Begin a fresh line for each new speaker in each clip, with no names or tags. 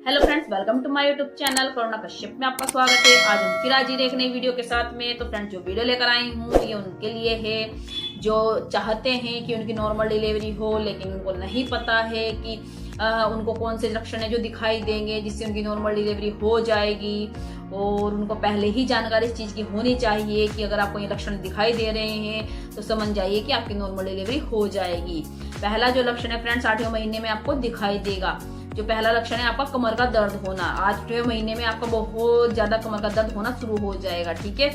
Hello friends, welcome to my YouTube channel Karuna Kashyap में आपका स्वागत है। आज हम फिर हाजिर एक नई वीडियो के साथ में। तो फ्रेंड्स, जो वीडियो लेकर आई हूँ ये उनके लिए है जो चाहते हैं कि उनकी नॉर्मल डिलीवरी हो, लेकिन उनको नहीं पता है कि उनको कौन से लक्षण है जो दिखाई देंगे जिससे उनकी नॉर्मल डिलीवरी हो जाएगी। और उनको पहले ही जानकारी इस चीज़ की होनी चाहिए कि अगर आपको ये लक्षण दिखाई दे रहे हैं तो समझ जाइए कि आपकी नॉर्मल डिलीवरी हो जाएगी। पहला जो लक्षण है फ्रेंड्स, 8वें महीने में आपको दिखाई देगा। जो पहला लक्षण है आपका कमर का दर्द होना। 8वें महीने में आपका बहुत ज्यादा कमर का दर्द होना शुरू हो जाएगा, ठीक है।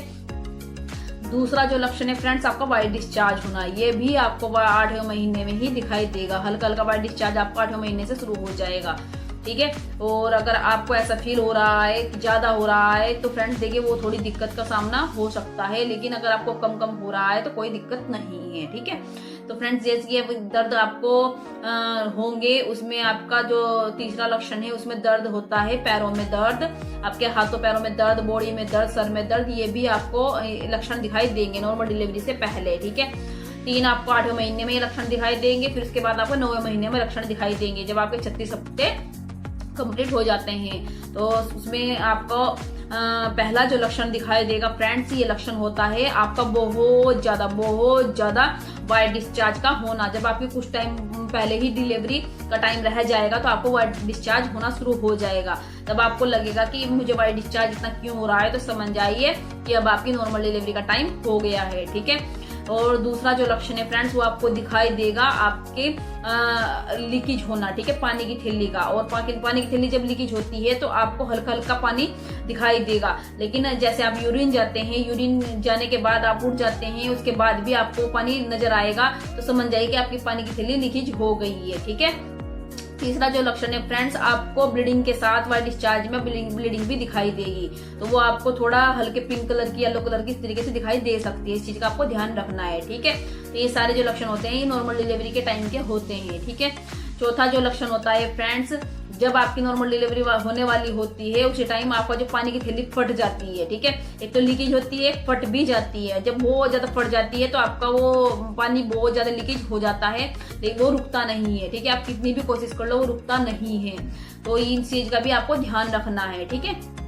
दूसरा जो लक्षण है फ्रेंड्स, आपका वाइट डिस्चार्ज होना। ये भी आपको 8वें महीने में ही दिखाई देगा। हल्का हल्का वाइट डिस्चार्ज आपको 8वें महीने से शुरू हो जाएगा, ठीक है। और अगर आपको ऐसा फील हो रहा है कि ज्यादा हो रहा है तो फ्रेंड्स देखिए वो थोड़ी दिक्कत का सामना हो सकता है, लेकिन अगर आपको कम कम हो रहा है तो कोई दिक्कत नहीं है, ठीक है। तो फ्रेंड्स, जैसे ये दर्द आपको होंगे, उसमें आपका जो तीसरा लक्षण है उसमें दर्द होता है, पैरों में दर्द, आपके हाथों पैरों में दर्द, बॉडी में दर्द, सर में दर्द, ये भी आपको लक्षण दिखाई देंगे नॉर्मल डिलीवरी से पहले, ठीक है। 3 आपको 8वें महीने में ये लक्षण दिखाई देंगे। फिर उसके बाद आपको 9वें महीने में लक्षण दिखाई देंगे जब आपके 36 हफ्ते कंप्लीट हो जाते हैं। तो उसमें आपको पहला जो लक्षण दिखाई देगा फ्रेंड्स, ये लक्षण होता है आपका बहुत ज्यादा वाइट डिस्चार्ज का होना। जब आपकी कुछ टाइम पहले ही डिलीवरी का टाइम रह जाएगा तो आपको वाइट डिस्चार्ज होना शुरू हो जाएगा। तब आपको लगेगा कि मुझे वाइट डिस्चार्ज इतना क्यों हो रहा है, तो समझ जाइए कि अब आपकी नॉर्मल डिलीवरी का टाइम हो गया है, ठीक है। और दूसरा जो लक्षण है फ्रेंड्स, वो आपको दिखाई देगा आपके लीकेज होना, ठीक है, पानी की थैली का। और पानी की थैली जब लीकेज होती है तो आपको हल्का हल्का पानी दिखाई देगा। लेकिन जैसे आप यूरिन जाते हैं, यूरिन जाने के बाद आप उठ जाते हैं, उसके बाद भी आपको पानी नजर आएगा, तो समझ जाइए कि आपकी पानी की थैली लीकेज हो गई है, ठीक है। तीसरा जो लक्षण है फ्रेंड्स, आपको ब्लीडिंग के साथ वाइट डिस्चार्ज में ब्लीडिंग भी दिखाई देगी। तो वो आपको थोड़ा हल्के पिंक कलर की, येलो कलर की इस तरीके से दिखाई दे सकती है। इस चीज का आपको ध्यान रखना है, ठीक है। तो ये सारे जो लक्षण होते हैं ये नॉर्मल डिलीवरी के टाइम के होते हैं, ठीक है। चौथा जो लक्षण होता है फ्रेंड्स, जब आपकी नॉर्मल डिलीवरी होने वाली होती है उसी टाइम आपका जो पानी की थैली फट जाती है, ठीक है। एक तो लीकेज होती है, एक फट भी जाती है। जब बहुत ज्यादा फट जाती है तो आपका वो पानी बहुत ज्यादा लीकेज हो जाता है, लेकिन वो रुकता नहीं है, ठीक है। आप कितनी भी कोशिश कर लो वो रुकता नहीं है। तो इन चीज का भी आपको ध्यान रखना है, ठीक है।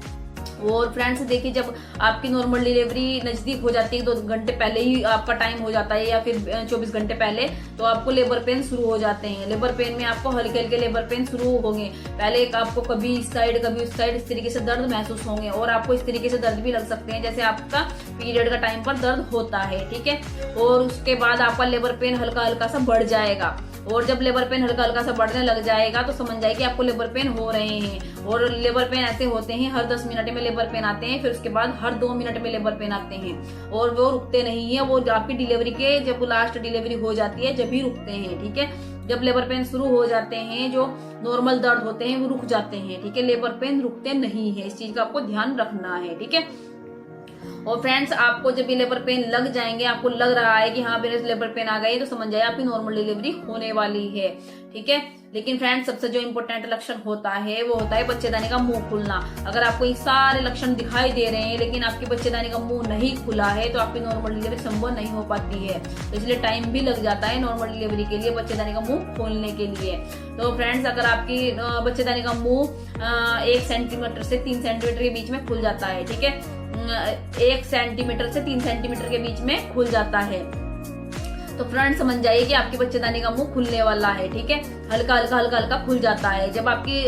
और फ्रेंड्स देखिए, जब आपकी नॉर्मल डिलीवरी नजदीक हो जाती है, 2 घंटे पहले ही आपका टाइम हो जाता है या फिर 24 घंटे पहले, तो आपको लेबर पेन शुरू हो जाते हैं। लेबर पेन में आपको हल्के हल्के लेबर पेन शुरू होंगे। पहले आपको कभी इस साइड कभी उस साइड इस तरीके से दर्द महसूस होंगे, और आपको इस तरीके से दर्द भी लग सकते हैं जैसे आपका पीरियड का टाइम पर दर्द होता है, ठीक है। और उसके बाद आपका लेबर पेन हल्का हल्का सा बढ़ जाएगा। और जब लेबर पेन हल्का हल्का सा बढ़ने लग जाएगा तो समझ जाए कि आपको लेबर पेन हो रहे हैं। और लेबर पेन ऐसे होते हैं, हर 10 मिनट में लेबर पेन आते हैं, फिर उसके बाद हर 2 मिनट में लेबर पेन आते हैं, और वो रुकते नहीं है। वो आपकी डिलीवरी के जब लास्ट डिलीवरी हो जाती है जब भी रुकते हैं, ठीक है। जब लेबर पेन शुरू हो जाते हैं, जो नॉर्मल दर्द होते हैं वो रुक जाते हैं, ठीक है। लेबर पेन रुकते नहीं है, इस चीज का आपको ध्यान रखना है, ठीक है। और फ्रेंड्स, आपको जब ये लेबर पेन लग जाएंगे, आपको लग रहा है कि हाँ मेरे लेबर पेन आ गए, तो समझ जाए आपकी नॉर्मल डिलीवरी होने वाली है, ठीक है। लेकिन फ्रेंड्स, सबसे जो इम्पोर्टेंट लक्षण होता है वो होता है बच्चेदानी का मुंह खुलना। अगर आपको ये सारे लक्षण दिखाई दे रहे हैं लेकिन आपकी बच्चेदानी का मुंह नहीं खुला है तो आपकी नॉर्मल डिलीवरी संभव नहीं हो पाती है। तो इसलिए टाइम भी लग जाता है नॉर्मल डिलीवरी के लिए, बच्चेदानी का मुंह खोलने के लिए। तो फ्रेंड्स, अगर आपकी बच्चेदानी का मुंह 1 सेंटीमीटर से 3 सेंटीमीटर के बीच में खुल जाता है, ठीक है, 1 सेंटीमीटर से 3 सेंटीमीटर के बीच में खुल जाता है, तो फ्रेंड्स समझ जाइए कि आपकी बच्चेदानी का मुंह खुलने वाला है, ठीक है। हल्का हल्का खुल जाता है। जब आपकी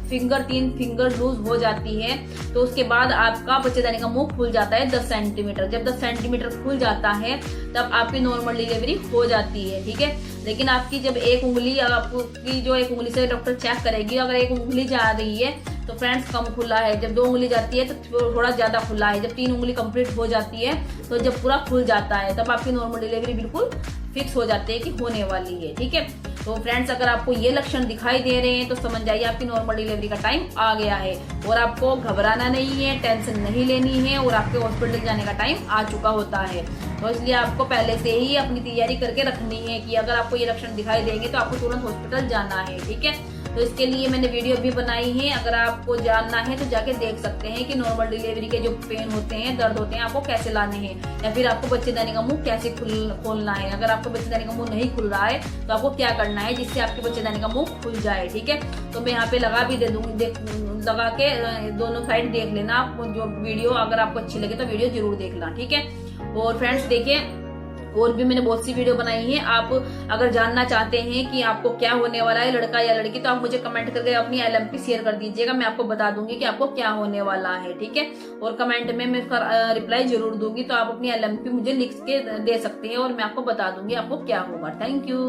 3 फिंगर लूज हो जाती है तो उसके बाद आपका बच्चेदानी का मुंह खुल जाता है 10 सेंटीमीटर। जब 10 सेंटीमीटर खुल जाता है तब आपकी नॉर्मल डिलीवरी हो जाती है, ठीक है। लेकिन आपकी जब एक उंगली, आपकी जो एक उंगली से डॉक्टर चेक करेगी, अगर एक उंगली जा रही है तो फ्रेंड्स कम खुला है। जब 2 उंगली जाती है तो थोड़ा ज्यादा खुला है। जब 3 उंगली कंप्लीट हो जाती है तो जब पूरा खुल जाता है तब आपकी नॉर्मल डिलीवरी बिल्कुल फिक्स हो जाती है कि होने वाली है, ठीक है। तो फ्रेंड्स, अगर आपको ये लक्षण दिखाई दे रहे हैं तो समझ जाइए आपकी नॉर्मल डिलीवरी का टाइम आ गया है। और आपको घबराना नहीं है, टेंशन नहीं लेनी है, और आपके हॉस्पिटल जाने का टाइम आ चुका होता है। तो इसलिए आपको पहले से ही अपनी तैयारी करके रखनी है कि अगर आपको ये लक्षण दिखाई देंगे तो आपको तुरंत हॉस्पिटल जाना है, ठीक है। तो इसके लिए मैंने वीडियो भी बनाई है, अगर आपको जानना है तो जाके देख सकते हैं कि नॉर्मल डिलीवरी के जो पेन होते हैं, दर्द होते हैं, आपको कैसे लाने हैं, या फिर आपको बच्चेदानी का मुंह कैसे खोलना है। अगर आपको बच्चेदानी का मुंह नहीं खुल रहा है तो आपको क्या करना है जिससे आपके बच्चेदानी का मुंह खुल जाए। ठीक है, तो मैं यहाँ पे लगा भी दे दूंगी, लगा के दोनों साइड देख लेना आप जो वीडियो, अगर आपको अच्छी लगे तो वीडियो जरूर देखना। ठीक है, और फ्रेंड्स देखिए और भी मैंने बहुत सी वीडियो बनाई है। आप अगर जानना चाहते हैं कि आपको क्या होने वाला है, लड़का या लड़की, तो आप मुझे कमेंट करके अपनी LMP शेयर कर दीजिएगा, मैं आपको बता दूंगी कि आपको क्या होने वाला है। ठीक है, और कमेंट में मैं उसका रिप्लाई जरूर दूंगी, तो आप अपनी LMP मुझे लिख के दे सकते हैं और मैं आपको बता दूंगी आपको क्या होगा। Thank you.